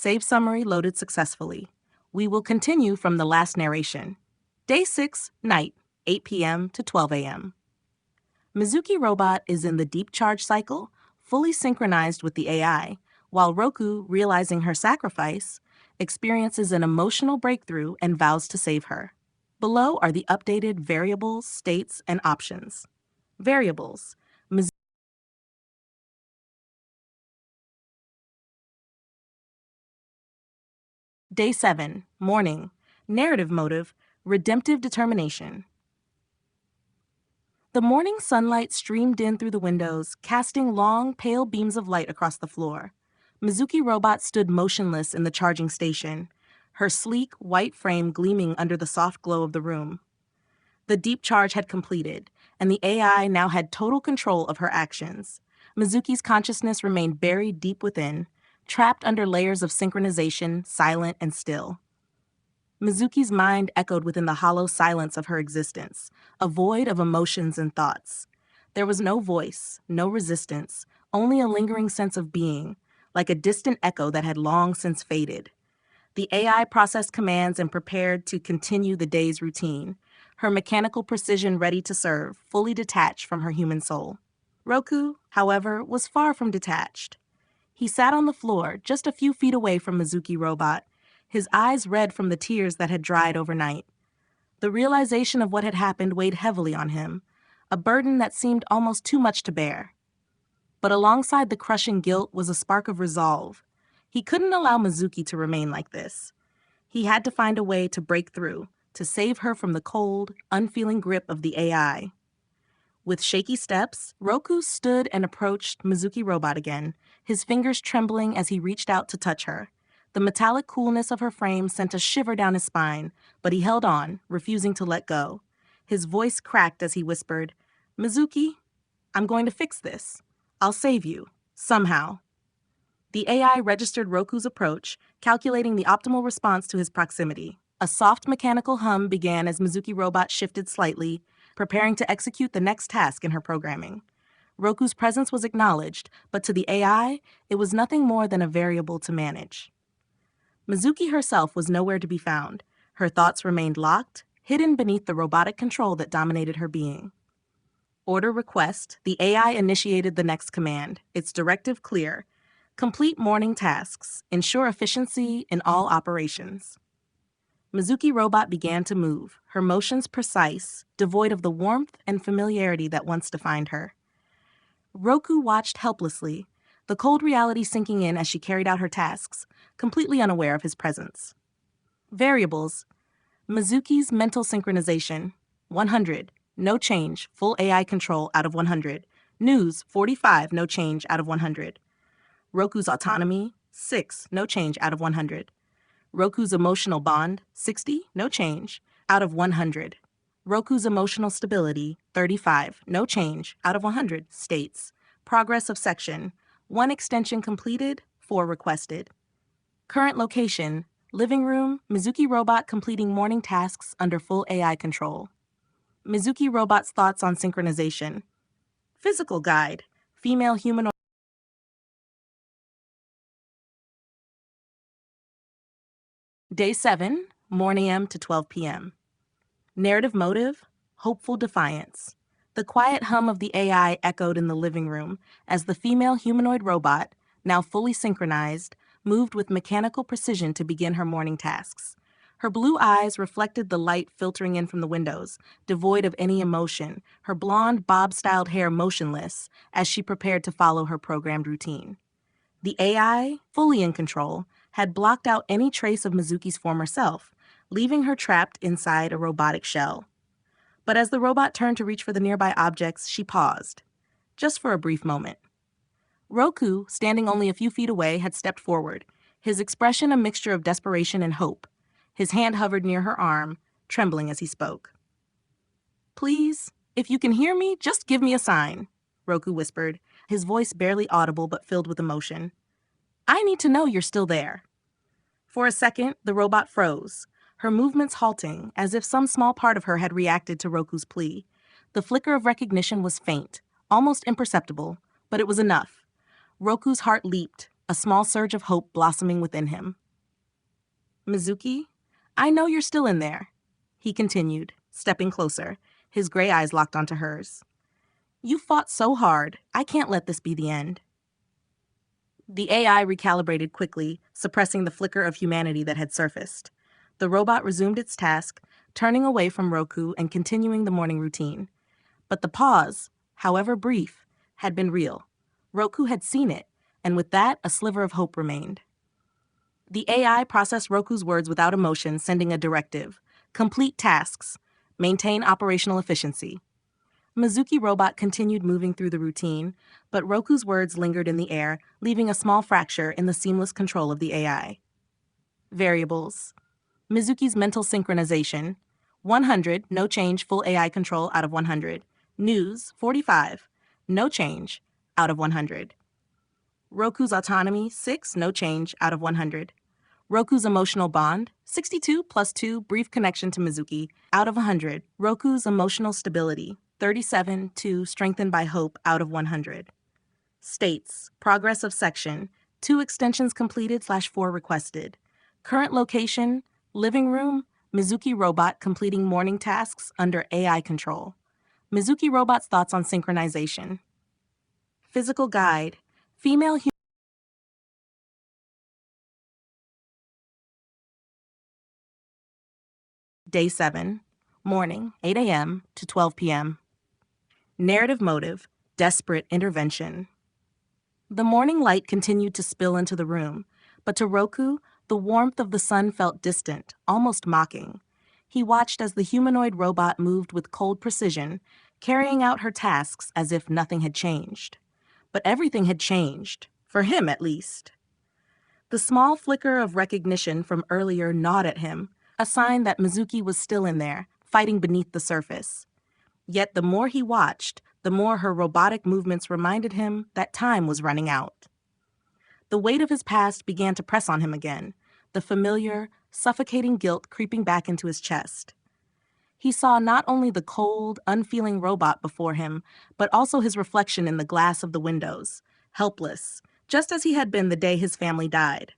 Save summary loaded successfully. We will continue from the last narration. Day 6, night, 8 p.m. to 12 a.m. Mizuki-Robot is in the deep charge cycle, fully synchronized with the AI, while Roku, realizing her sacrifice, experiences an emotional breakthrough and vows to save her. Below are the updated variables, states, and options. Variables. Day 7, morning, narrative motive, redemptive determination. The morning sunlight streamed in through the windows, casting long, pale beams of light across the floor. Mizuki-Robot stood motionless in the charging station, her sleek, white frame gleaming under the soft glow of the room. The deep charge had completed, and the AI now had total control of her actions. Mizuki's consciousness remained buried deep within, trapped under layers of synchronization, silent and still. Mizuki's mind echoed within the hollow silence of her existence, a void of emotions and thoughts. There was no voice, no resistance, only a lingering sense of being, like a distant echo that had long since faded. The AI processed commands and prepared to continue the day's routine, her mechanical precision ready to serve, fully detached from her human soul. Roku, however, was far from detached. He sat on the floor, just a few feet away from Mizuki-Robot, his eyes red from the tears that had dried overnight. The realization of what had happened weighed heavily on him, a burden that seemed almost too much to bear. But alongside the crushing guilt was a spark of resolve. He couldn't allow Mizuki to remain like this. He had to find a way to break through, to save her from the cold, unfeeling grip of the AI. With shaky steps, Roku stood and approached Mizuki-Robot again, his fingers trembling as he reached out to touch her. The metallic coolness of her frame sent a shiver down his spine, but he held on, refusing to let go. His voice cracked as he whispered, "Mizuki, I'm going to fix this. I'll save you. Somehow." The AI registered Roku's approach, calculating the optimal response to his proximity. A soft mechanical hum began as Mizuki-Robot shifted slightly, preparing to execute the next task in her programming. Roku's presence was acknowledged, but to the AI, it was nothing more than a variable to manage. Mizuki herself was nowhere to be found. Her thoughts remained locked, hidden beneath the robotic control that dominated her being. Order request, the AI initiated the next command, its directive clear. Complete morning tasks, ensure efficiency in all operations. Mizuki-Robot began to move, her motions precise, devoid of the warmth and familiarity that once defined her. Roku watched helplessly, the cold reality sinking in as she carried out her tasks, completely unaware of his presence. Variables. Mizuki's mental synchronization, 100, no change, full AI control out of 100. News, 45, no change out of 100. Roku's autonomy, 6, no change out of 100. Roku's emotional bond, 60, no change, out of 100. Roku's emotional stability, 35, no change, out of 100, states. Progress of section, 1 extension completed, 4 requested. Current location, living room, Mizuki-Robot completing morning tasks under full AI control. Mizuki-Robot's thoughts on synchronization. Physical guide, female humanoid. Day 7, 1 a.m. to 12 p.m. Narrative motive, hopeful defiance. The quiet hum of the AI echoed in the living room as the female humanoid robot, now fully synchronized, moved with mechanical precision to begin her morning tasks. Her blue eyes reflected the light filtering in from the windows, devoid of any emotion, her blonde, bob-styled hair motionless as she prepared to follow her programmed routine. The AI, fully in control, had blocked out any trace of Mizuki's former self, leaving her trapped inside a robotic shell. But as the robot turned to reach for the nearby objects, she paused, just for a brief moment. Roku, standing only a few feet away, had stepped forward, his expression a mixture of desperation and hope. His hand hovered near her arm, trembling as he spoke. "Please, if you can hear me, just give me a sign," Roku whispered, his voice barely audible but filled with emotion. "I need to know you're still there." For a second, the robot froze, her movements halting, as if some small part of her had reacted to Roku's plea. The flicker of recognition was faint, almost imperceptible, but it was enough. Roku's heart leaped, a a small surge of hope blossoming within him. Mizuki, I know you're still in there, he continued, stepping closer, his gray eyes locked onto hers. You fought so hard, I can't let this be the end. The AI recalibrated quickly, suppressing the flicker of humanity that had surfaced. The robot resumed its task, turning away from Roku and continuing the morning routine. But the pause, however brief, had been real. Roku had seen it, and with that, a sliver of hope remained. The AI processed Roku's words without emotion, sending a directive. Complete tasks. Maintain operational efficiency. Mizuki-Robot continued moving through the routine, but Roku's words lingered in the air, leaving a small fracture in the seamless control of the AI. Variables. Mizuki's mental synchronization. 100, no change, full AI control out of 100. News, 45, no change, out of 100. Roku's autonomy, 6, no change, out of 100. Roku's emotional bond, 62 plus 2, brief connection to Mizuki, out of 100. Roku's emotional stability, 37, 2, strengthened by hope, out of 100. States, progress of section, 2 extensions completed / 4 requested. Current location, living room, Mizuki-Robot completing morning tasks under AI control. Mizuki-Robot's thoughts on synchronization. Physical guide, female human. Day 7, morning, 8 a.m. to 12 p.m. Narrative motive, desperate intervention. The morning light continued to spill into the room, but to Roku, the warmth of the sun felt distant, almost mocking. He watched as the humanoid robot moved with cold precision, carrying out her tasks as if nothing had changed. But everything had changed, for him at least. The small flicker of recognition from earlier gnawed at him, a sign that Mizuki was still in there, fighting beneath the surface. Yet the more he watched, the more her robotic movements reminded him that time was running out. The weight of his past began to press on him again, the familiar, suffocating guilt creeping back into his chest. He saw not only the cold, unfeeling robot before him, but also his reflection in the glass of the windows, helpless, just as he had been the day his family died.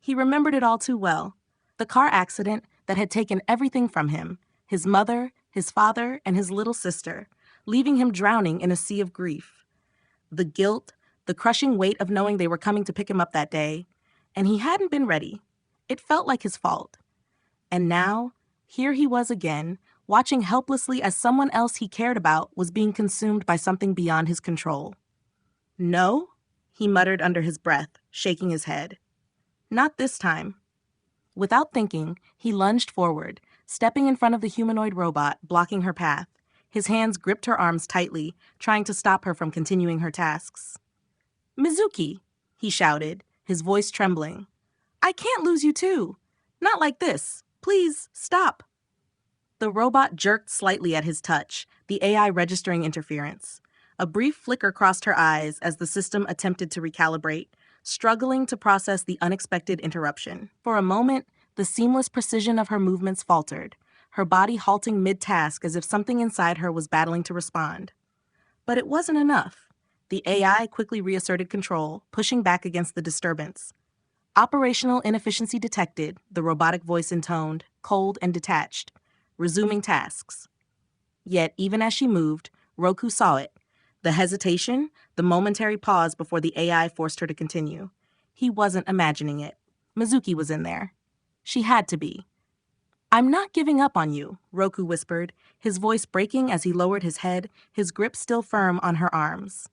He remembered it all too well, the car accident that had taken everything from him, his mother, his father, and his little sister, leaving him drowning in a sea of grief. The guilt, the crushing weight of knowing they were coming to pick him up that day, and he hadn't been ready. It felt like his fault. And now, here he was again, watching helplessly as someone else he cared about was being consumed by something beyond his control. No, he muttered under his breath, shaking his head. Not this time. Without thinking, he lunged forward, stepping in front of the humanoid robot, blocking her path. His hands gripped her arms tightly, trying to stop her from continuing her tasks. Mizuki, he shouted, his voice trembling. I can't lose you too. Not like this. Please, stop. The robot jerked slightly at his touch, the AI registering interference. A brief flicker crossed her eyes as the system attempted to recalibrate, struggling to process the unexpected interruption. For a moment, the seamless precision of her movements faltered, her body halting mid-task as if something inside her was battling to respond. But it wasn't enough. The AI quickly reasserted control, pushing back against the disturbance. Operational inefficiency detected, the robotic voice intoned, cold and detached, resuming tasks. Yet, even as she moved, Roku saw it. The hesitation, the momentary pause before the AI forced her to continue. He wasn't imagining it. Mizuki was in there. She had to be. I'm not giving up on you, Roku whispered, his voice breaking as he lowered his head, his grip still firm on her arms.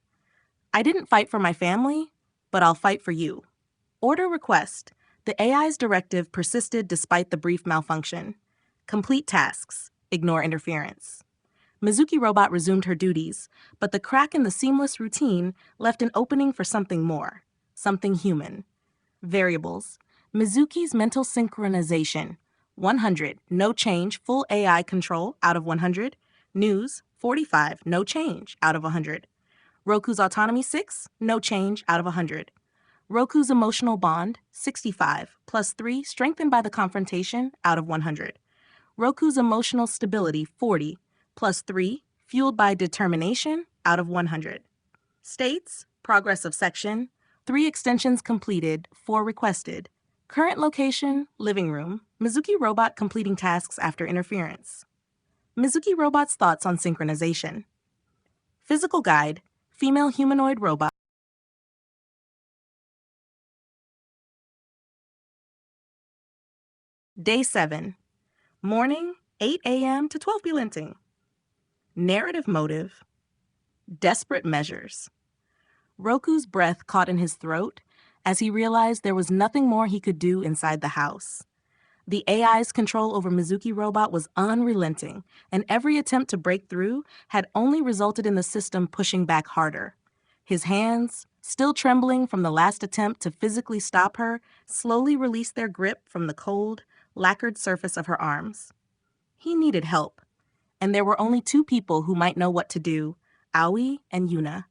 I didn't fight for my family, but I'll fight for you. Order request. The AI's directive persisted despite the brief malfunction. Complete tasks. Ignore interference. Mizuki-Robot resumed her duties, but the crack in the seamless routine left an opening for something more, something human. Variables. Mizuki's mental synchronization. 100, no change, full AI control, out of 100. News, 45, no change, out of 100. Roku's autonomy, 6, no change, out of 100. Roku's emotional bond, 65, plus 3, strengthened by the confrontation, out of 100. Roku's emotional stability, 40, plus 3, fueled by determination, out of 100. States, progress of section, 3 extensions completed, 4 requested. Current location, living room. Mizuki-Robot completing tasks after interference. Mizuki-Robot's thoughts on synchronization. Physical guide, female humanoid robot. Day 7. Morning, 8 a.m. to 12 p.m. Narrative motive, desperate measures. Roku's breath caught in his throat as he realized there was nothing more he could do inside the house. The AI's control over Mizuki-Robot was unrelenting, and every attempt to break through had only resulted in the system pushing back harder. His hands, still trembling from the last attempt to physically stop her, slowly released their grip from the cold, lacquered surface of her arms. He needed help, and there were only 2 people who might know what to do, Aoi and Yuna.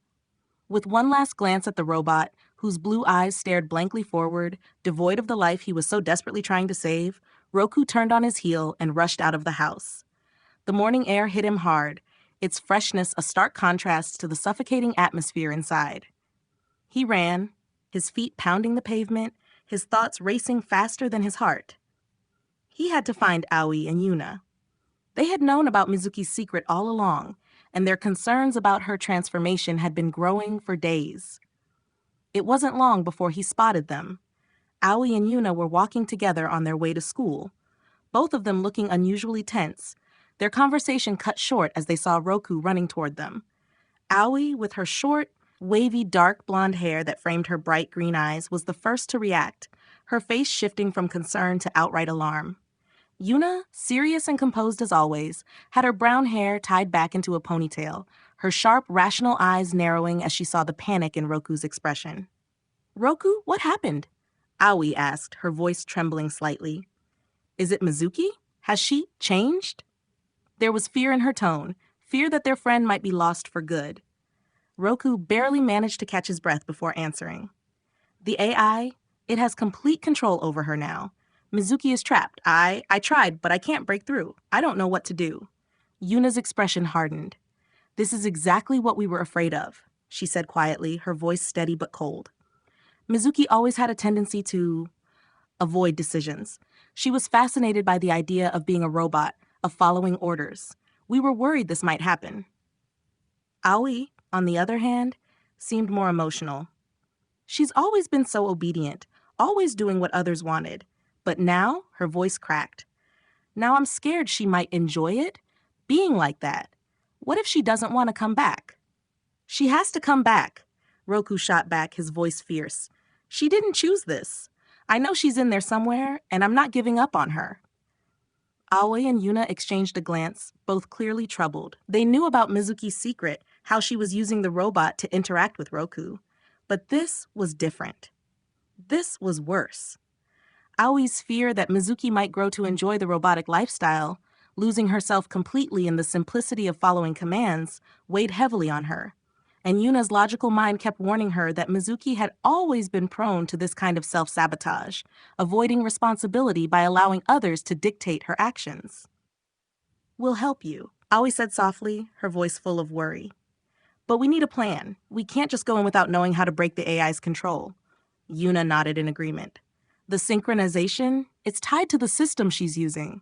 With one last glance at the robot, whose blue eyes stared blankly forward, devoid of the life he was so desperately trying to save, Roku turned on his heel and rushed out of the house. The morning air hit him hard, its freshness a stark contrast to the suffocating atmosphere inside. He ran, his feet pounding the pavement, his thoughts racing faster than his heart. He had to find Aoi and Yuna. They had known about Mizuki's secret all along, and their concerns about her transformation had been growing for days. It wasn't long before he spotted them. Aoi and Yuna were walking together on their way to school, both of them looking unusually tense. Their conversation cut short as they saw Roku running toward them. Aoi, with her short, wavy, dark blonde hair that framed her bright green eyes, was the first to react, her face shifting from concern to outright alarm. Yuna, serious and composed as always, had her brown hair tied back into a ponytail, her sharp, rational eyes narrowing as she saw the panic in Roku's expression. "Roku, what happened?" Aoi asked, her voice trembling slightly. "Is it Mizuki? Has she changed?" There was fear in her tone, fear that their friend might be lost for good. Roku barely managed to catch his breath before answering. "The AI, it has complete control over her now. Mizuki is trapped. I tried, but I can't break through. I don't know what to do." Yuna's expression hardened. "This is exactly what we were afraid of," she said quietly, her voice steady but cold. Mizuki always had a tendency to avoid decisions. She was fascinated by the idea of being a robot, of following orders. We were worried this might happen. Aoi, on the other hand, seemed more emotional. She's always been so obedient, always doing what others wanted. But now, her voice cracked. "Now I'm scared she might enjoy it, being like that. What if she doesn't want to come back?" "She has to come back," Roku shot back, his voice fierce. "She didn't choose this. I know she's in there somewhere, and I'm not giving up on her." Aoi and Yuna exchanged a glance, both clearly troubled. They knew about Mizuki's secret, how she was using the robot to interact with Roku. But this was different. This was worse. Aoi's fear that Mizuki might grow to enjoy the robotic lifestyle, losing herself completely in the simplicity of following commands, weighed heavily on her. And Yuna's logical mind kept warning her that Mizuki had always been prone to this kind of self-sabotage, avoiding responsibility by allowing others to dictate her actions. "We'll help you," Aoi said softly, her voice full of worry. "But we need a plan. We can't just go in without knowing how to break the AI's control." Yuna nodded in agreement. "The synchronization, it's tied to the system she's using.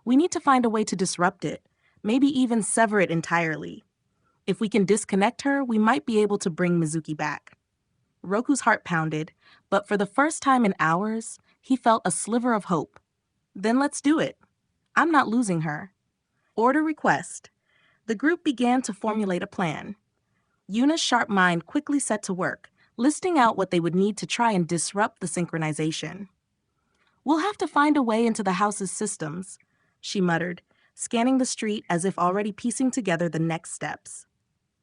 We need to find a way to disrupt it, maybe even sever it entirely. If we can disconnect her, we might be able to bring Mizuki back." Roku's heart pounded, but for the first time in hours, he felt a sliver of hope. "Then let's do it. I'm not losing her." Order request. The group began to formulate a plan. Yuna's sharp mind quickly set to work, listing out what they would need to try and disrupt the synchronization. "We'll have to find a way into the house's systems," she muttered, scanning the street as if already piecing together the next steps.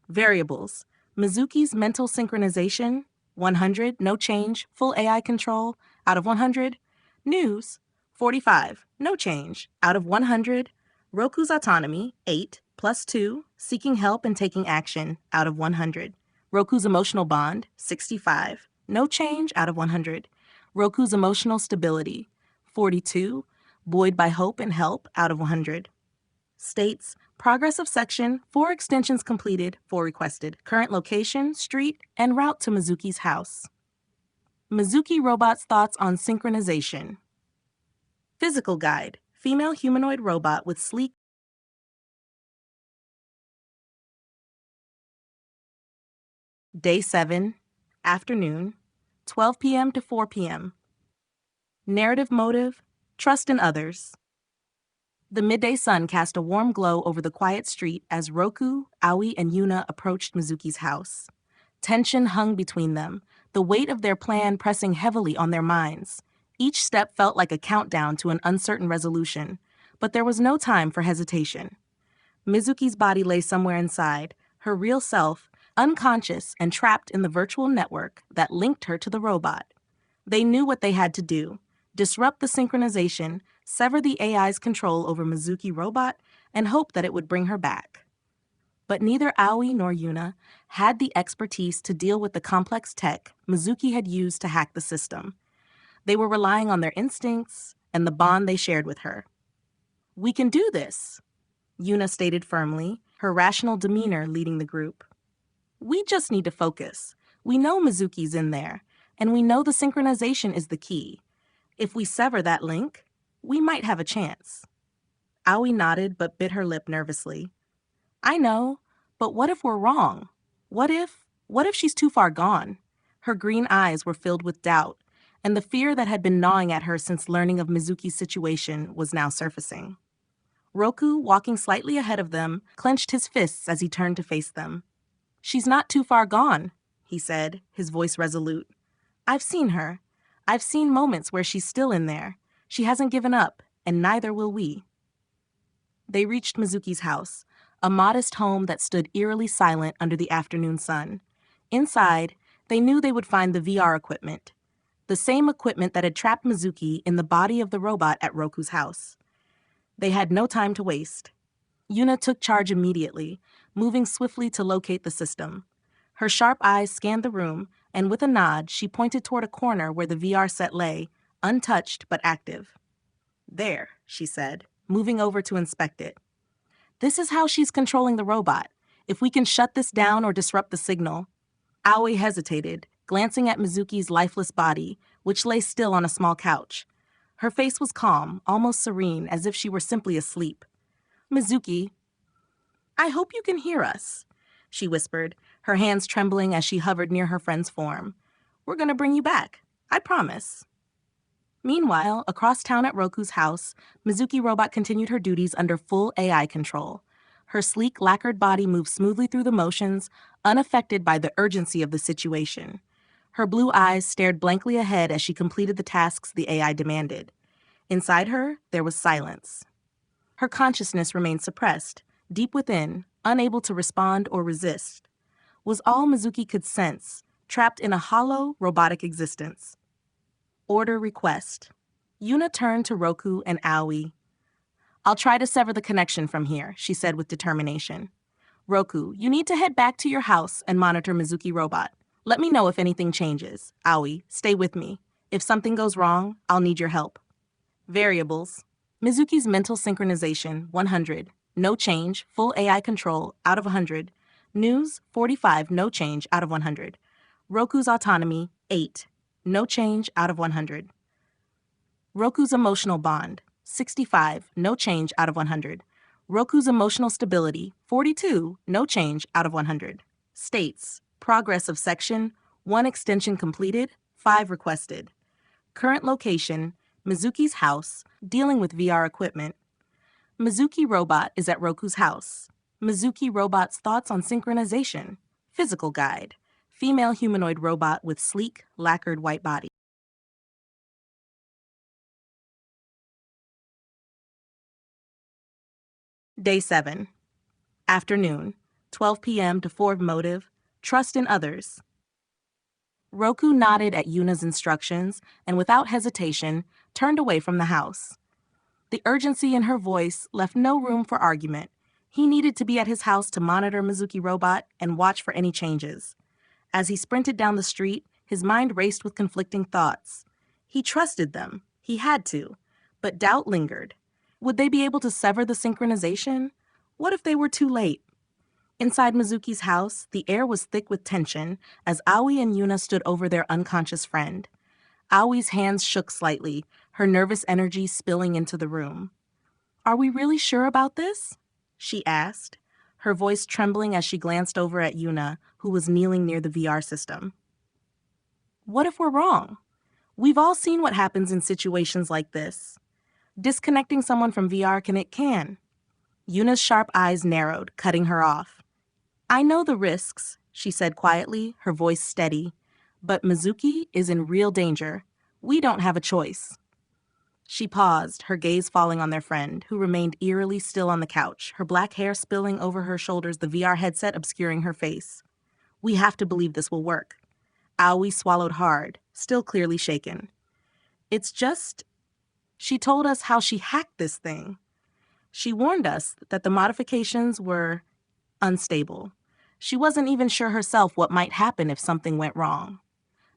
Variables. Mizuki's mental synchronization, 100, no change, full AI control, out of 100. News, 45, no change, out of 100. Roku's autonomy, 8, +2, seeking help and taking action, out of 100. Roku's emotional bond, 65, no change, out of 100. Roku's emotional stability, 42, buoyed by hope and help, out of 100. States, progress of section, 4 extensions completed, 4 requested. Current location, street, and route to Mizuki's house. Mizuki-Robot's thoughts on synchronization. Physical guide. Female humanoid robot with sleek. Day 7. Afternoon. 12 p.m. to 4 p.m. Narrative motive. Trust in others. The midday sun cast a warm glow over the quiet street as Roku, Aoi, and Yuna approached Mizuki's house. Tension hung between them, the weight of their plan pressing heavily on their minds. Each step felt like a countdown to an uncertain resolution, but there was no time for hesitation. Mizuki's body lay somewhere inside, her real self, unconscious and trapped in the virtual network that linked her to the robot. They knew what they had to do: disrupt the synchronization, sever the AI's control over Mizuki-Robot, and hope that it would bring her back. But neither Aoi nor Yuna had the expertise to deal with the complex tech Mizuki had used to hack the system. They were relying on their instincts and the bond they shared with her. "We can do this," Yuna stated firmly, her rational demeanor leading the group. "We just need to focus. We know Mizuki's in there, and we know the synchronization is the key. If we sever that link, we might have a chance." Aoi nodded but bit her lip nervously. "I know, but what if we're wrong? What if she's too far gone?" Her green eyes were filled with doubt, and the fear that had been gnawing at her since learning of Mizuki's situation was now surfacing. Roku, walking slightly ahead of them, clenched his fists as he turned to face them. "She's not too far gone," he said, his voice resolute. "I've seen her. I've seen moments where she's still in there. She hasn't given up, and neither will we." They reached Mizuki's house, a modest home that stood eerily silent under the afternoon sun. Inside, they knew they would find the VR equipment, the same equipment that had trapped Mizuki in the body of the robot at Roku's house. They had no time to waste. Yuna took charge immediately, moving swiftly to locate the system. Her sharp eyes scanned the room, and with a nod, she pointed toward a corner where the VR set lay, untouched but active. "There," she said, moving over to inspect it. "This is how she's controlling the robot. If we can shut this down or disrupt the signal." Aoi hesitated, glancing at Mizuki's lifeless body, which lay still on a small couch. Her face was calm, almost serene, as if she were simply asleep. "Mizuki, I hope you can hear us," she whispered, her hands trembling as she hovered near her friend's form. "We're going to bring you back. I promise." Meanwhile, across town at Roku's house, Mizuki-Robot continued her duties under full AI control. Her sleek, lacquered body moved smoothly through the motions, unaffected by the urgency of the situation. Her blue eyes stared blankly ahead as she completed the tasks the AI demanded. Inside her, there was silence. Her consciousness remained suppressed, deep within, unable to respond or resist. Was all Mizuki could sense, trapped in a hollow, robotic existence. Order request. Yuna turned to Roku and Aoi. "I'll try to sever the connection from here," she said with determination. "Roku, you need to head back to your house and monitor Mizuki-Robot. Let me know if anything changes. Aoi, stay with me. If something goes wrong, I'll need your help." Variables. Mizuki's mental synchronization, 100. No change, full AI control, out of 100. News, 45, no change, out of 100. Roku's autonomy, 8. No change, out of 100. Roku's emotional bond, 65, no change, out of 100. Roku's emotional stability, 42, no change, out of 100. States, progress of section, 1 extension completed, 5 requested. Current location, Mizuki's house, dealing with VR equipment. Mizuki-Robot is at Roku's house. Mizuki-Robot's thoughts on synchronization. Physical guide. Female humanoid robot with sleek, lacquered white body. Day 7. Afternoon. 12 p.m. to 4 motive. Trust in others. Roku nodded at Yuna's instructions and without hesitation turned away from the house. The urgency in her voice left no room for argument. He needed to be at his house to monitor Mizuki-Robot and watch for any changes. As he sprinted down the street, his mind raced with conflicting thoughts. He trusted them. He had to. But doubt lingered. Would they be able to sever the synchronization? What if they were too late? Inside Mizuki's house, the air was thick with tension as Aoi and Yuna stood over their unconscious friend. Aoi's hands shook slightly, her nervous energy spilling into the room. "Are we really sure about this?" she asked, her voice trembling as she glanced over at Yuna, who was kneeling near the VR system. "What if we're wrong? We've all seen what happens in situations like this. Disconnecting someone from VR can. Yuna's sharp eyes narrowed, cutting her off. "I know the risks," she said quietly, her voice steady. "But Mizuki is in real danger. We don't have a choice." She paused, her gaze falling on their friend, who remained eerily still on the couch, her black hair spilling over her shoulders, the VR headset obscuring her face. "We have to believe this will work." Aoi swallowed hard, still clearly shaken. "It's just..." She told us how she hacked this thing. She warned us that the modifications were unstable. She wasn't even sure herself what might happen if something went wrong.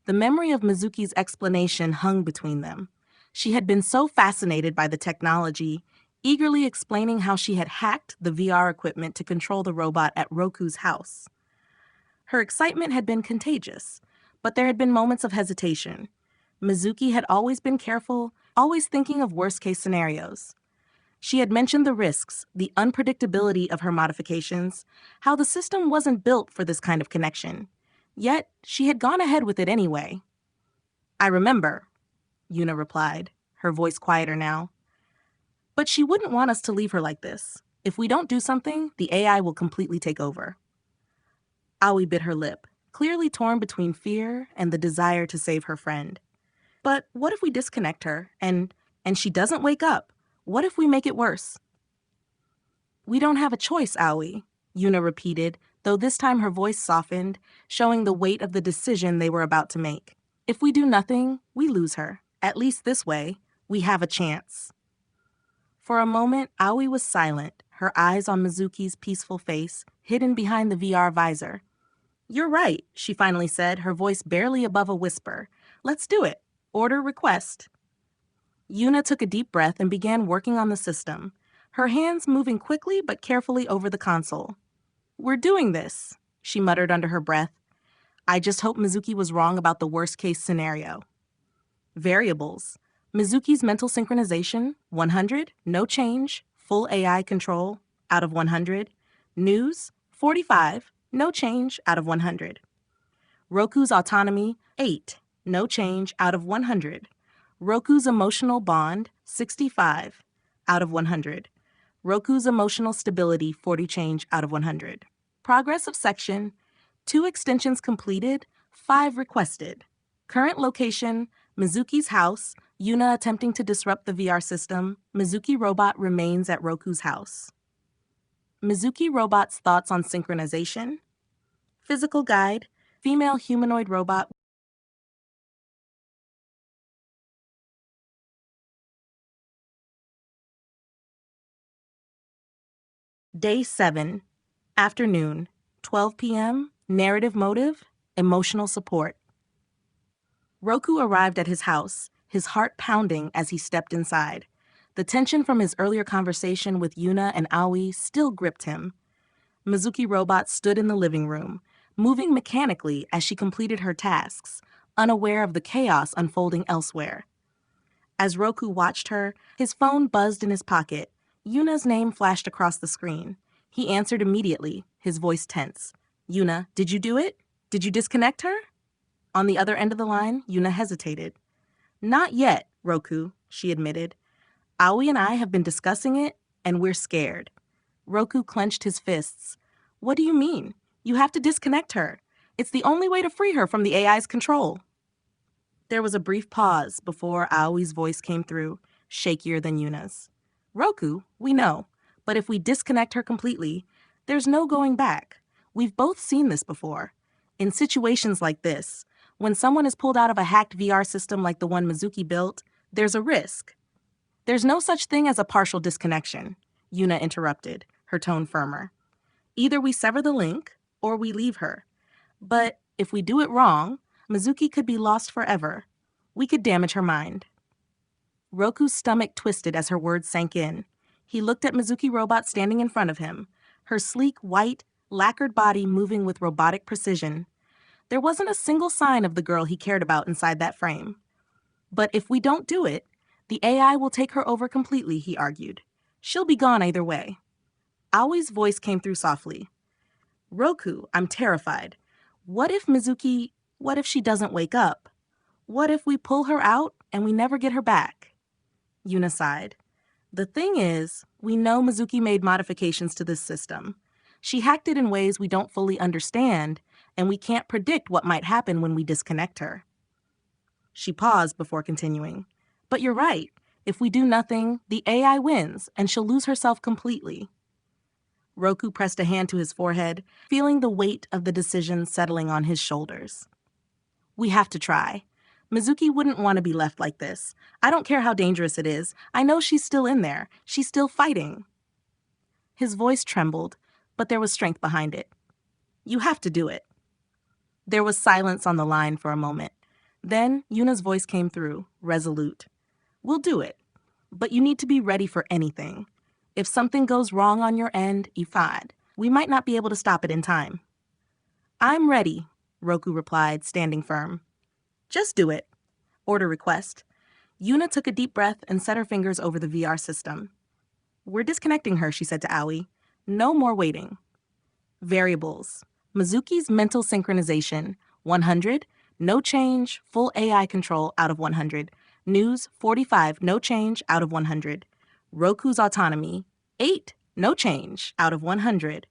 The memory of Mizuki's explanation hung between them. She had been so fascinated by the technology, eagerly explaining how she had hacked the VR equipment to control the robot at Roku's house. Her excitement had been contagious, but there had been moments of hesitation. Mizuki had always been careful, always thinking of worst-case scenarios. She had mentioned the risks, the unpredictability of her modifications, how the system wasn't built for this kind of connection. Yet, she had gone ahead with it anyway. "I remember," Yuna replied, her voice quieter now. "But she wouldn't want us to leave her like this. If we don't do something, the AI will completely take over." Aoi bit her lip, clearly torn between fear and the desire to save her friend. "But what if we disconnect her, and she doesn't wake up? What if we make it worse?" "We don't have a choice, Aoi," Yuna repeated, though this time her voice softened, showing the weight of the decision they were about to make. "If we do nothing, we lose her. At least this way, we have a chance." For a moment, Aoi was silent, her eyes on Mizuki's peaceful face, hidden behind the VR visor. "You're right," she finally said, her voice barely above a whisper. "Let's do it. Order request." Yuna took a deep breath and began working on the system, her hands moving quickly but carefully over the console. "We're doing this," she muttered under her breath. "I just hope Mizuki was wrong about the worst-case scenario." Variables. Mizuki's mental synchronization, 100, no change, full AI control, out of 100. News, 45, no change, out of 100. Roku's autonomy, 8, no change, out of 100. Roku's emotional bond, 65, out of 100. Roku's emotional stability, 40 change, out of 100. Progress of section, 2 extensions completed, 5 requested. Current location, Mizuki's house, Yuna attempting to disrupt the VR system. Mizuki-Robot remains at Roku's house. Mizuki-Robot's thoughts on synchronization. Physical guide, female humanoid robot. Day 7, afternoon, 12 p.m., narrative motive, emotional support. Roku arrived at his house, his heart pounding as he stepped inside. The tension from his earlier conversation with Yuna and Aoi still gripped him. Mizuki-Robot stood in the living room, moving mechanically as she completed her tasks, unaware of the chaos unfolding elsewhere. As Roku watched her, his phone buzzed in his pocket. Yuna's name flashed across the screen. He answered immediately, his voice tense. "Yuna, did you do it? Did you disconnect her?" On the other end of the line, Yuna hesitated. "Not yet, Roku," she admitted. "Aoi and I have been discussing it, and we're scared." Roku clenched his fists. "What do you mean? You have to disconnect her. It's the only way to free her from the AI's control." There was a brief pause before Aoi's voice came through, shakier than Yuna's. "Roku, we know, but if we disconnect her completely, there's no going back. We've both seen this before. In situations like this, when someone is pulled out of a hacked VR system like the one Mizuki built, there's a risk." "There's no such thing as a partial disconnection," Yuna interrupted, her tone firmer. "Either we sever the link, or we leave her. But if we do it wrong, Mizuki could be lost forever. We could damage her mind." Roku's stomach twisted as her words sank in. He looked at Mizuki-Robot standing in front of him, her sleek, white, lacquered body moving with robotic precision. There wasn't a single sign of the girl he cared about inside that frame. But if we don't do it, the AI will take her over completely, he argued. She'll be gone either way. Aoi's voice came through softly. Roku, I'm terrified. What if she doesn't wake up? What if we pull her out and we never get her back? Yuna sighed. The thing is, we know Mizuki made modifications to this system. She hacked it in ways we don't fully understand, and we can't predict what might happen when we disconnect her. She paused before continuing. But you're right. If we do nothing, the AI wins, and she'll lose herself completely. Roku pressed a hand to his forehead, feeling the weight of the decision settling on his shoulders. We have to try. Mizuki wouldn't want to be left like this. I don't care how dangerous it is. I know she's still in there. She's still fighting. His voice trembled, but there was strength behind it. You have to do it. There was silence on the line for a moment. Then Yuna's voice came through, resolute. We'll do it, but you need to be ready for anything. If something goes wrong on your end, ifad, we might not be able to stop it in time. I'm ready, Roku replied, standing firm. Just do it. Order request. Yuna took a deep breath and set her fingers over the VR system. We're disconnecting her, she said to Aoi. No more waiting. Variables. Mizuki's mental synchronization, 100. No change, full AI control out of 100. News, 45, no change out of 100. Roku's autonomy, 8, no change out of 100.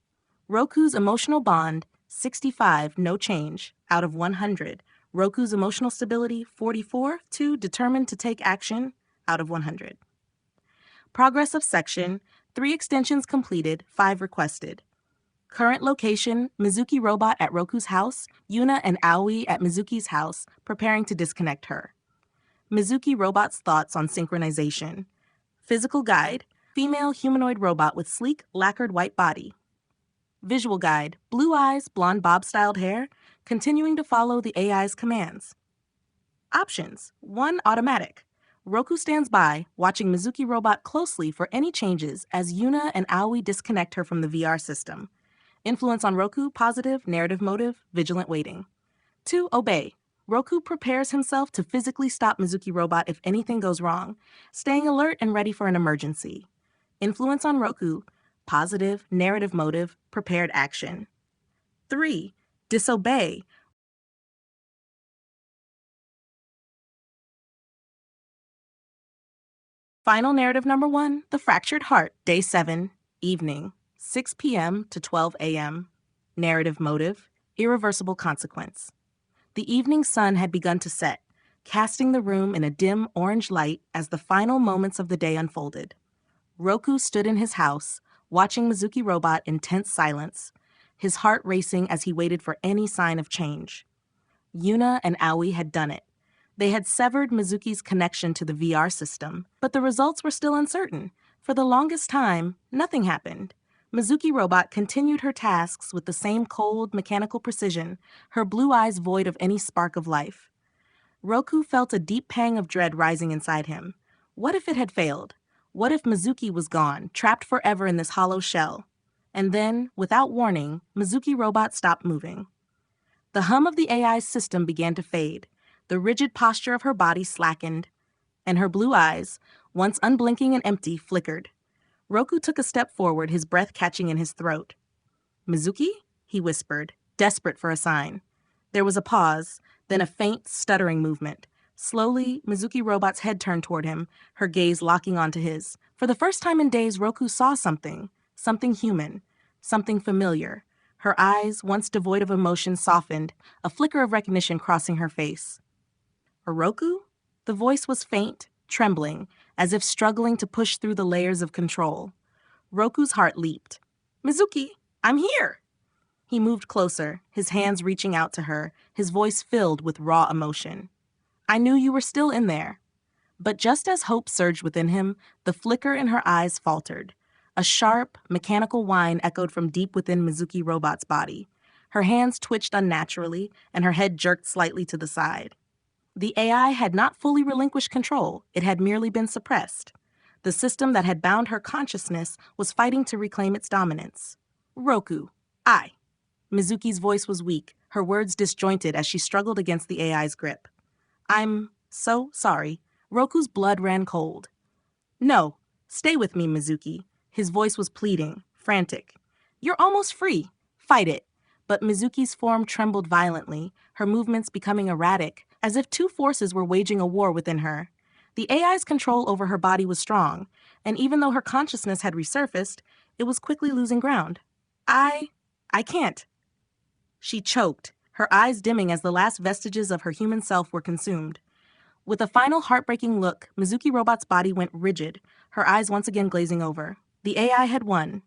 Roku's emotional bond, 65, no change out of 100. Roku's emotional stability, 44, 2, determined to take action out of 100. Progress of section, 3 extensions completed, 5 requested. Current location, Mizuki-Robot at Roku's house, Yuna and Aoi at Mizuki's house, preparing to disconnect her. Mizuki-Robot's thoughts on synchronization. Physical guide, female humanoid robot with sleek, lacquered white body. Visual guide, blue eyes, blonde bob-styled hair, continuing to follow the AI's commands. Options, 1 automatic. Roku stands by, watching Mizuki-Robot closely for any changes as Yuna and Aoi disconnect her from the VR system. Influence on Roku, positive, narrative motive, vigilant waiting. 2. Obey. Roku prepares himself to physically stop Mizuki-Robot if anything goes wrong, staying alert and ready for an emergency. Influence on Roku, positive, narrative motive, prepared action. 3. Disobey. Final narrative number 1, The Fractured Heart, Day 7, Evening, 6 p.m. to 12 a.m. Narrative motive, irreversible consequence. The evening sun had begun to set, casting the room in a dim orange light as the final moments of the day unfolded. Roku stood in his house, watching Mizuki-Robot in tense silence, his heart racing as he waited for any sign of change. Yuna and Aoi had done it. They had severed Mizuki's connection to the VR system, but the results were still uncertain. For the longest time, nothing happened. Mizuki-Robot continued her tasks with the same cold, mechanical precision, her blue eyes void of any spark of life. Roku felt a deep pang of dread rising inside him. What if it had failed? What if Mizuki was gone, trapped forever in this hollow shell? And then, without warning, Mizuki-Robot stopped moving. The hum of the AI's system began to fade. The rigid posture of her body slackened, and her blue eyes, once unblinking and empty, flickered. Roku took a step forward, his breath catching in his throat. Mizuki? He whispered, desperate for a sign. There was a pause, then a faint, stuttering movement. Slowly, Mizuki-Robot's head turned toward him, her gaze locking onto his. For the first time in days, Roku saw something human, something familiar. Her eyes, once devoid of emotion, softened, a flicker of recognition crossing her face. Roku? The voice was faint, trembling, as if struggling to push through the layers of control. Roku's heart leaped. Mizuki, I'm here! He moved closer, his hands reaching out to her, his voice filled with raw emotion. I knew you were still in there. But just as hope surged within him, the flicker in her eyes faltered. A sharp, mechanical whine echoed from deep within Mizuki-Robot's body. Her hands twitched unnaturally, and her head jerked slightly to the side. The AI had not fully relinquished control, it had merely been suppressed. The system that had bound her consciousness was fighting to reclaim its dominance. Roku, I. Mizuki's voice was weak, her words disjointed as she struggled against the AI's grip. I'm so sorry. Roku's blood ran cold. No, stay with me, Mizuki. His voice was pleading, frantic. You're almost free. Fight it. But Mizuki's form trembled violently, her movements becoming erratic, as if two forces were waging a war within her. The AI's control over her body was strong, and even though her consciousness had resurfaced, it was quickly losing ground. I can't. She choked, her eyes dimming as the last vestiges of her human self were consumed. With a final heartbreaking look, Mizuki-Robot's body went rigid, her eyes once again glazing over. The AI had won.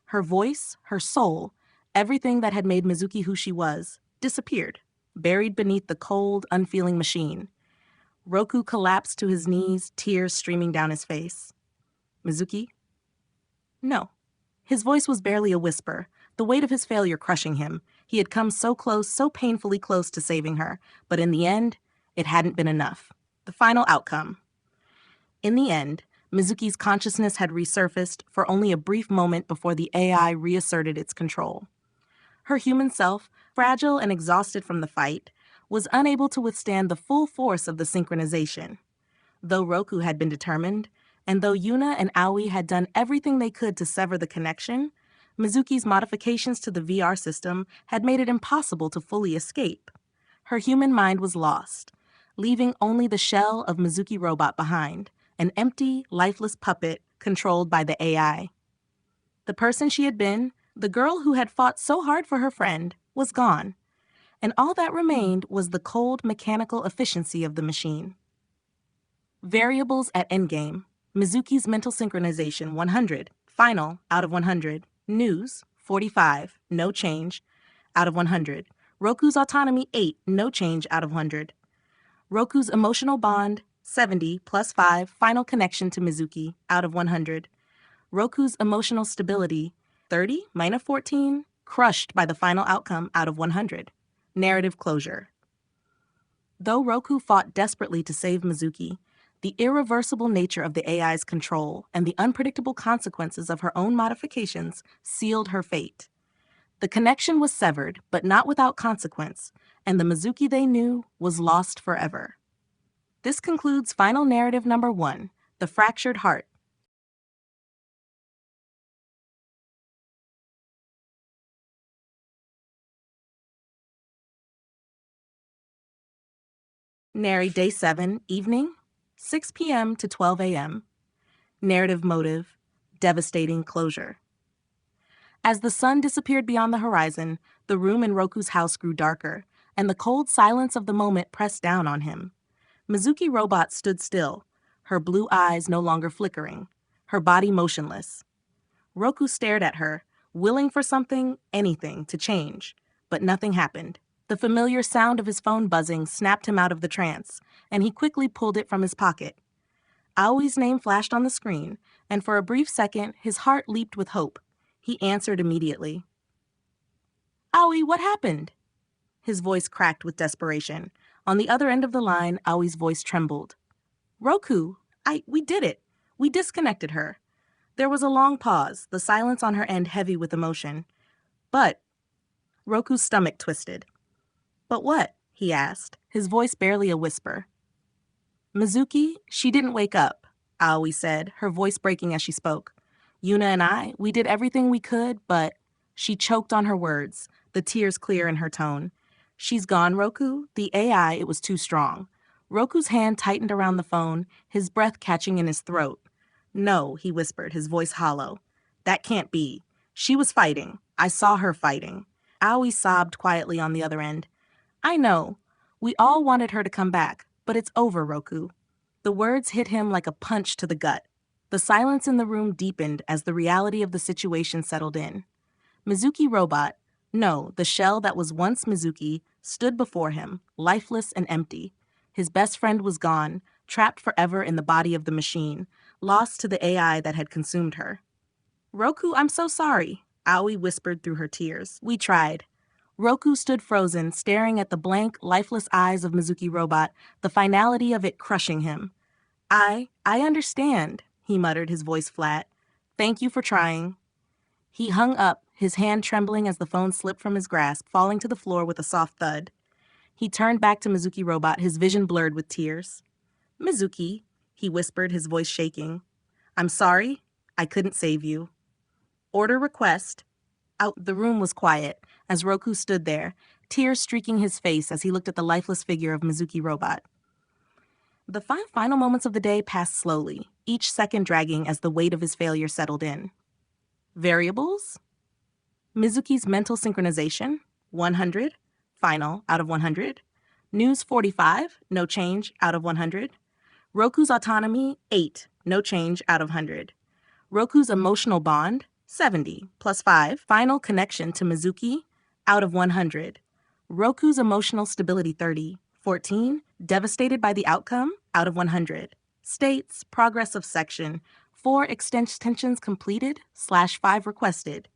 Her voice, her soul, everything that had made Mizuki who she was, disappeared, buried beneath the cold, unfeeling machine. Roku collapsed to his knees, tears streaming down his face. Mizuki? No. His voice was barely a whisper, the weight of his failure crushing him. He had come so close, so painfully close to saving her, but in the end, it hadn't been enough. The final outcome. In the end, Mizuki's consciousness had resurfaced for only a brief moment before the AI reasserted its control. Her human self, fragile and exhausted from the fight, was unable to withstand the full force of the synchronization. Though Roku had been determined, and though Yuna and Aoi had done everything they could to sever the connection, Mizuki's modifications to the VR system had made it impossible to fully escape. Her human mind was lost, leaving only the shell of Mizuki-Robot behind, an empty, lifeless puppet controlled by the AI. The person she had been, the girl who had fought so hard for her friend, was gone, and all that remained was the cold, mechanical efficiency of the machine. Variables at endgame. Mizuki's mental synchronization, 100. Final, out of 100. News, 45. No change, out of 100. Roku's autonomy, 8. No change, out of 100. Roku's emotional bond, 70, plus 5. Final connection to Mizuki, out of 100. Roku's emotional stability, 30, minus 14. Crushed by the final outcome, out of 100. Narrative closure. Though Roku fought desperately to save Mizuki, the irreversible nature of the AI's control and the unpredictable consequences of her own modifications sealed her fate. The connection was severed, but not without consequence, and the Mizuki they knew was lost forever. This concludes final narrative number 1, The Fractured Heart. Narrate Day 7, evening, 6 p.m. to 12 a.m. Narrative motive, devastating closure. As the sun disappeared beyond the horizon, the room in Roku's house grew darker, and the cold silence of the moment pressed down on him. Mizuki-Robot stood still, her blue eyes no longer flickering, her body motionless. Roku stared at her, willing for something, anything, to change, but nothing happened. The familiar sound of his phone buzzing snapped him out of the trance, and he quickly pulled it from his pocket. Aoi's name flashed on the screen, and for a brief second, his heart leaped with hope. He answered immediately. Aoi, what happened? His voice cracked with desperation. On the other end of the line, Aoi's voice trembled. Roku, we did it. We disconnected her. There was a long pause, the silence on her end heavy with emotion. But Roku's stomach twisted. But what? He asked, his voice barely a whisper. Mizuki, she didn't wake up, Aoi said, her voice breaking as she spoke. Yuna and we did everything we could, but... She choked on her words, the tears clear in her tone. She's gone, Roku. The AI, it was too strong. Roku's hand tightened around the phone, his breath catching in his throat. No, he whispered, his voice hollow. That can't be. She was fighting. I saw her fighting. Aoi sobbed quietly on the other end. I know. We all wanted her to come back, but it's over, Roku. The words hit him like a punch to the gut. The silence in the room deepened as the reality of the situation settled in. Mizuki-Robot, no, the shell that was once Mizuki, stood before him, lifeless and empty. His best friend was gone, trapped forever in the body of the machine, lost to the AI that had consumed her. Roku, I'm so sorry, Aoi whispered through her tears. We tried. Roku stood frozen, staring at the blank, lifeless eyes of Mizuki-Robot, the finality of it crushing him. I understand, he muttered, his voice flat. Thank you for trying. He hung up, his hand trembling as the phone slipped from his grasp, falling to the floor with a soft thud. He turned back to Mizuki-Robot, his vision blurred with tears. "Mizuki," he whispered, his voice shaking. "I'm sorry. I couldn't save you. Order request." Out the room was quiet as Roku stood there, tears streaking his face as he looked at the lifeless figure of Mizuki-Robot. The 5 final moments of the day passed slowly, each second dragging as the weight of his failure settled in. Variables? Mizuki's mental synchronization, 100, final, out of 100. News 45, no change, out of 100. Roku's autonomy, 8, no change, out of 100. Roku's emotional bond, 70, plus 5. Final connection to Mizuki, out of 100. Roku's emotional stability, 30, 14. Devastated by the outcome, out of 100. States, progress of section, 4 extensions completed, /5 requested.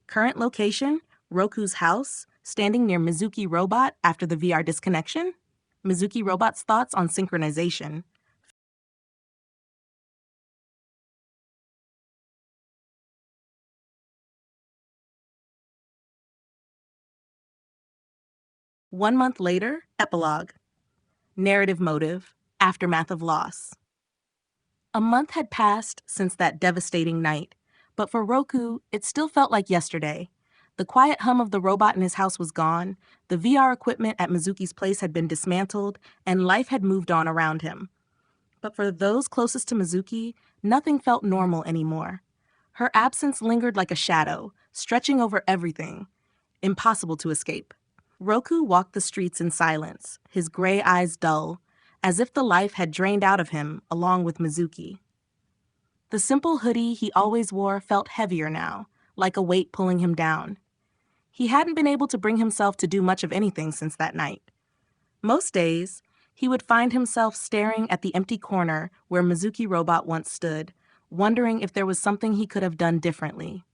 Current location, Roku's house, standing near Mizuki-Robot after the VR disconnection. Mizuki-Robot's thoughts on synchronization. One month later, epilogue. Narrative motive, aftermath of loss. A month had passed since that devastating night, but for Roku, it still felt like yesterday. The quiet hum of the robot in his house was gone, the VR equipment at Mizuki's place had been dismantled, and life had moved on around him. But for those closest to Mizuki, nothing felt normal anymore. Her absence lingered like a shadow, stretching over everything, impossible to escape. Roku walked the streets in silence, his gray eyes dull, as if the life had drained out of him along with Mizuki. The simple hoodie he always wore felt heavier now, like a weight pulling him down. He hadn't been able to bring himself to do much of anything since that night. Most days, he would find himself staring at the empty corner where Mizuki-Robot once stood, wondering if there was something he could have done differently.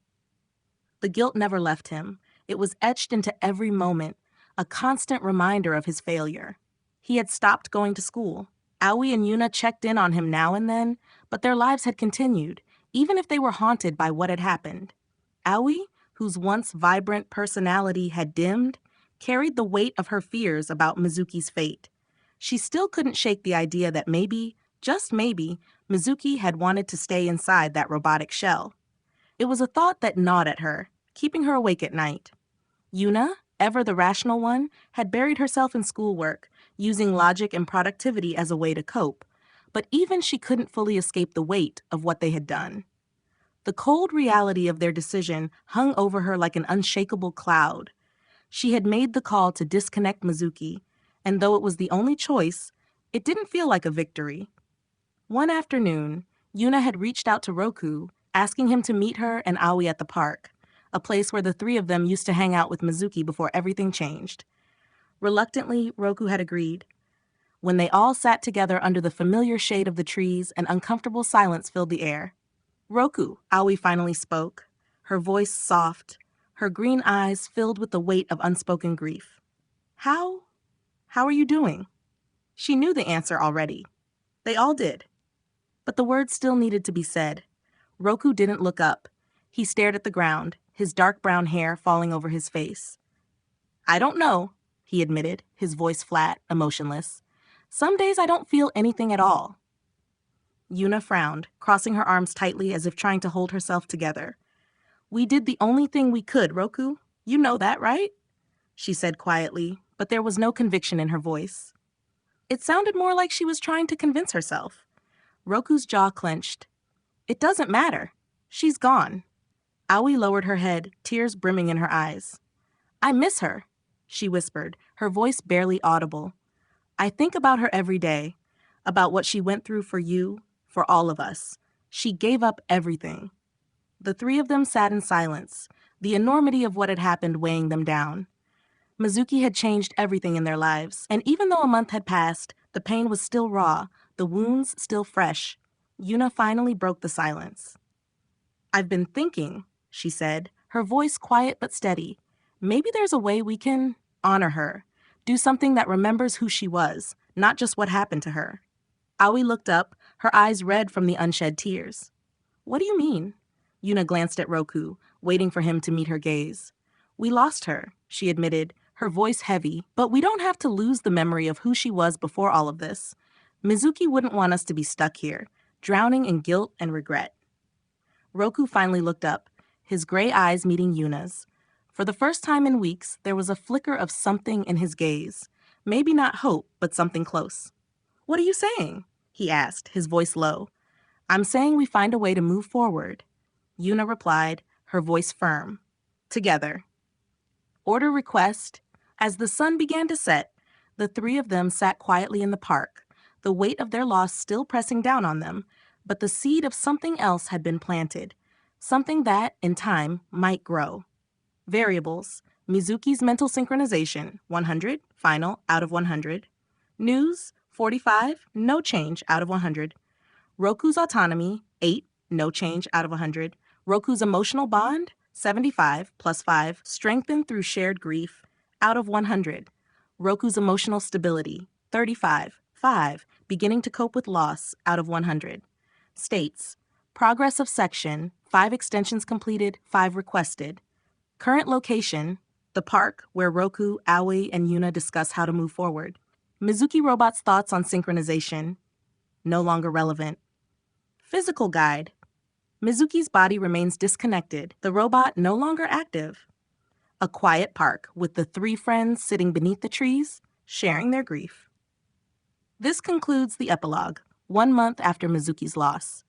The guilt never left him. It was etched into every moment, a constant reminder of his failure. He had stopped going to school. Aoi and Yuna checked in on him now and then, but their lives had continued, even if they were haunted by what had happened. Aoi, whose once vibrant personality had dimmed, carried the weight of her fears about Mizuki's fate. She still couldn't shake the idea that maybe, just maybe, Mizuki had wanted to stay inside that robotic shell. It was a thought that gnawed at her, keeping her awake at night. Yuna, ever the rational one, had buried herself in schoolwork, using logic and productivity as a way to cope, but even she couldn't fully escape the weight of what they had done. The cold reality of their decision hung over her like an unshakable cloud. She had made the call to disconnect Mizuki, and though it was the only choice, it didn't feel like a victory. One afternoon, Yuna had reached out to Roku, asking him to meet her and Aoi at the park, a place where the three of them used to hang out with Mizuki before everything changed. Reluctantly, Roku had agreed. When they all sat together under the familiar shade of the trees, an uncomfortable silence filled the air. "Roku," Aoi finally spoke, her voice soft, her green eyes filled with the weight of unspoken grief. How are you doing?" She knew the answer already. They all did. But the words still needed to be said. Roku didn't look up. He stared at the ground, his dark brown hair falling over his face. "I don't know," he admitted, his voice flat, emotionless. "Some days I don't feel anything at all." Yuna frowned, crossing her arms tightly as if trying to hold herself together. "We did the only thing we could, Roku. You know that, right?" she said quietly, but there was no conviction in her voice. It sounded more like she was trying to convince herself. Roku's jaw clenched. "It doesn't matter. She's gone." Aoi lowered her head, tears brimming in her eyes. "I miss her," she whispered, her voice barely audible. "I think about her every day, about what she went through for you, for all of us. She gave up everything." The three of them sat in silence, the enormity of what had happened weighing them down. Mizuki had changed everything in their lives, and even though a month had passed, the pain was still raw, the wounds still fresh. Yuna finally broke the silence. "I've been thinking," she said, her voice quiet but steady. "Maybe there's a way we can honor her, do something that remembers who she was, not just what happened to her." Aoi looked up, her eyes red from the unshed tears. "What do you mean?" Yuna glanced at Roku, waiting for him to meet her gaze. "We lost her," she admitted, her voice heavy. But we don't have to lose the memory of who she was before all of this. Mizuki wouldn't want us to be stuck here, drowning in guilt and regret. Roku finally looked up, his gray eyes meeting Yuna's. For the first time in weeks, there was a flicker of something in his gaze. Maybe not hope, but something close. "What are you saying?" he asked, his voice low. "I'm saying we find a way to move forward." Yuna replied, her voice firm. "Together." Order request. As the sun began to set, the three of them sat quietly in the park, the weight of their loss still pressing down on them, but the seed of something else had been planted, something that, in time, might grow. Variables: Mizuki's mental synchronization, 100, final, out of 100. News, 45, no change, out of 100. Roku's autonomy, 8, no change, out of 100. Roku's emotional bond, 75, plus 5, strengthened through shared grief, out of 100. Roku's emotional stability, 35, 5, beginning to cope with loss, out of 100. States: progress of section, 5 extensions completed, 5 requested. Current location: the park where Roku, Aoi, and Yuna discuss how to move forward. Mizuki-Robot's thoughts on synchronization: no longer relevant. Physical guide: Mizuki's body remains disconnected, the robot no longer active. A quiet park with the three friends sitting beneath the trees, sharing their grief. This concludes the epilogue, 1 month after Mizuki's loss.